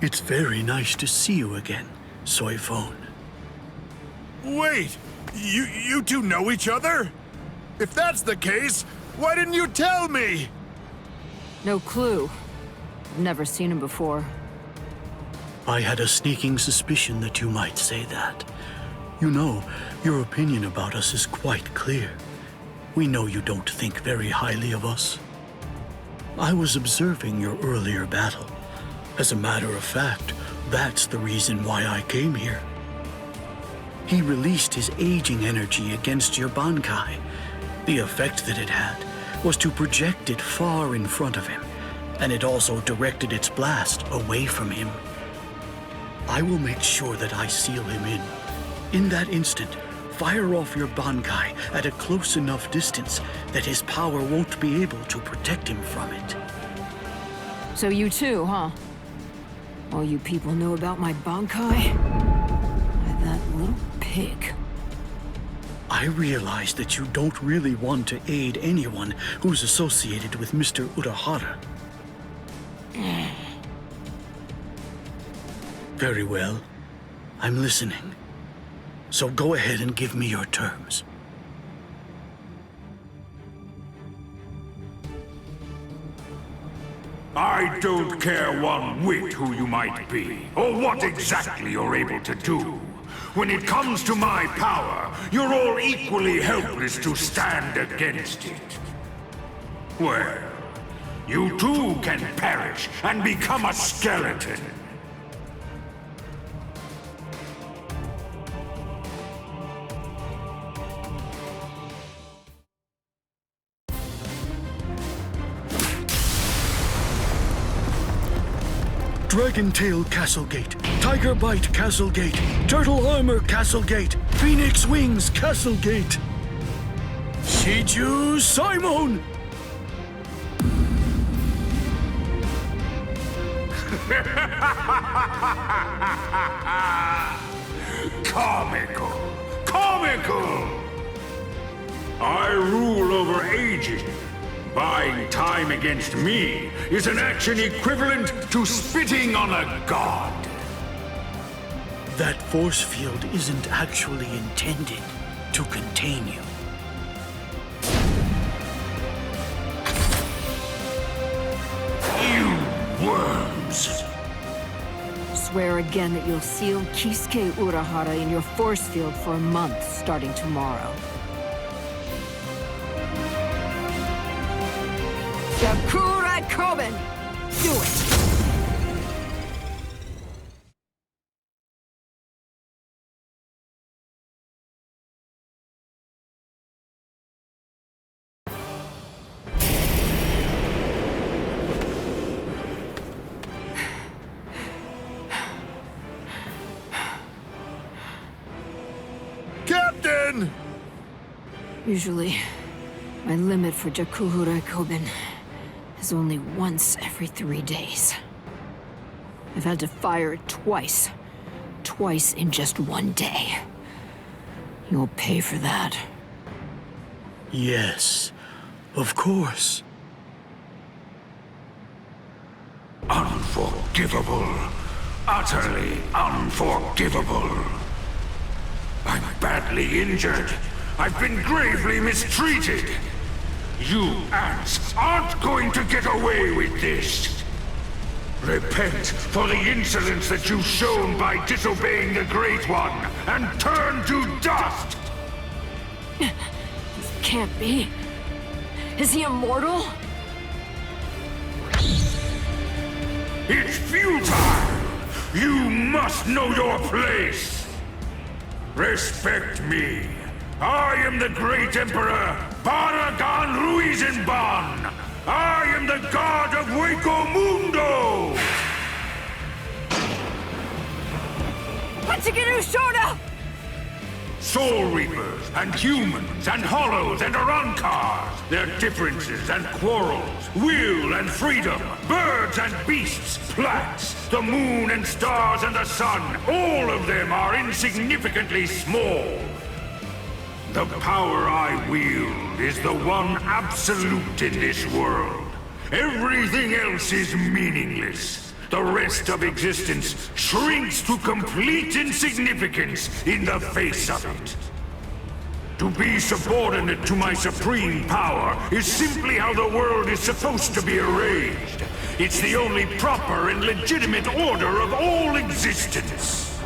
It's very nice to see you again, Soifone. Wait! You two know each other? If that's the case, why didn't you tell me? No clue. I've never seen him before. I had a sneaking suspicion that you might say that. You know, your opinion about us is quite clear. We know you don't think very highly of us. I was observing your earlier battle. As a matter of fact, that's the reason why I came here. He released his aging energy against your Bankai. The effect that it had was to project it far in front of him, and it also directed its blast away from him. I will make sure that I seal him in. In that instant, fire off your Bankai at a close enough distance that his power won't be able to protect him from it. So you too, huh? All you people know about my Bankai? That little pig. I realize that you don't really want to aid anyone who's associated with Mr. Urahara. Very well. I'm listening. So go ahead and give me your terms. I don't care one whit who you might be, or what exactly you're able to do. When it comes to my power, you're all equally helpless to stand against it. Well, you too can perish and become a skeleton. Dragon Tail Castlegate, Tiger Bite Castlegate, Turtle Armor Castlegate, Phoenix Wings Castlegate. Shiju Simon! Comical! Comical! I rule over aging. Buying time against me is an action equivalent to spitting on a god. That force field isn't actually intended to contain you. You worms! Swear again that you'll seal Kisuke Urahara in your force field for a month starting tomorrow. Sakura Koben! Do it! Captain! Usually, my limit for Jakuhura Koben is only once every 3 days. I've had to fire it twice. Twice in just 1 day. You'll pay for that. Yes, of course. Unforgivable. Utterly unforgivable. I'm badly injured. I've been gravely mistreated. You ants aren't going to get away with this. Repent for the insolence that you've shown by disobeying the Great One, and turn to dust! This can't be. Is he immortal? It's futile! You must know your place! Respect me. I am the great Emperor Baragan Ruizenban! I am the god of Hueco Mundo! Hachigiru Shoda! Soul Reapers, and humans, and hollows, and Arankars, their differences and quarrels, will and freedom, birds and beasts, plants, the moon and stars and the sun, all of them are insignificantly small. The power I wield is the one absolute in this world. Everything else is meaningless. the rest of existence shrinks to complete insignificance in the face of it. To be subordinate to my supreme power is simply how the world is supposed to be arranged. It's the only proper and legitimate order of all existence.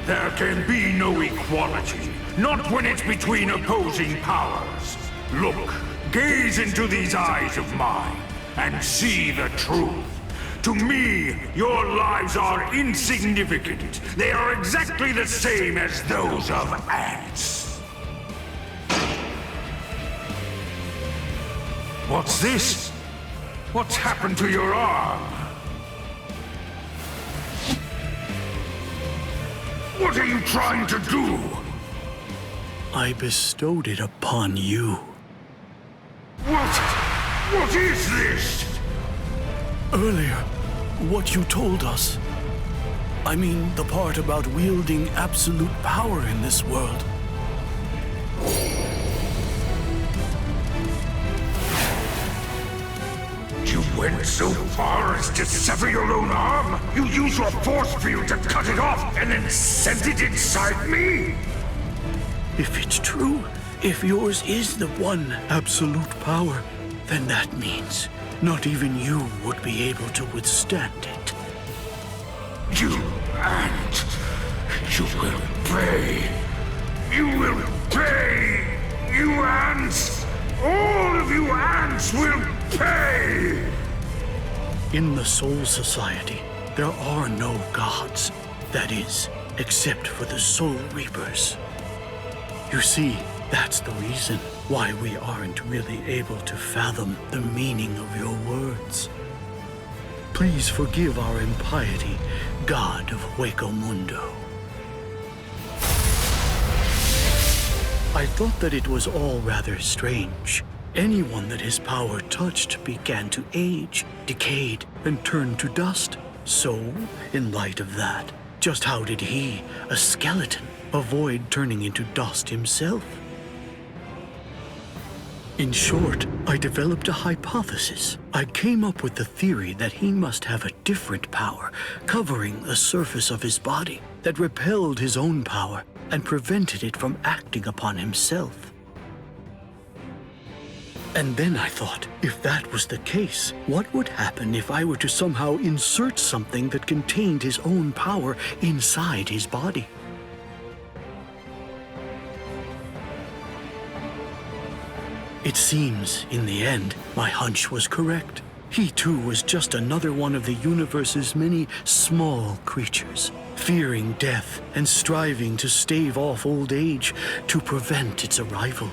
There can be no equality, not when it's between opposing powers. Look, gaze into these eyes of mine, and see the truth. To me, your lives are insignificant. They are exactly the same as those of ants. What's this? What's happened to your arm? What are you trying to do? I bestowed it upon you. What is this? Earlier, what you told us. I mean, the part about wielding absolute power in this world. You went so far as to sever your own arm? You used your force field to cut it off and then sent it inside me? If it's true, if yours is the one absolute power, then that means not even you would be able to withstand it. You ant! You will pay! You will pay! You ants! All of you ants will pay! In the Soul Society, there are no gods. That is, except for the Soul Reapers. You see, that's the reason why we aren't really able to fathom the meaning of your words. Please forgive our impiety, God of Hueco Mundo. I thought that it was all rather strange. Anyone that his power touched began to age, decayed, and turned to dust. So, in light of that, just how did he, a skeleton, avoid turning into dust himself? In short, I developed a hypothesis. I came up with the theory that he must have a different power, covering the surface of his body, that repelled his own power and prevented it from acting upon himself. And then I thought, if that was the case, what would happen if I were to somehow insert something that contained his own power inside his body? It seems, in the end, my hunch was correct. He too was just another one of the universe's many small creatures, fearing death and striving to stave off old age to prevent its arrival.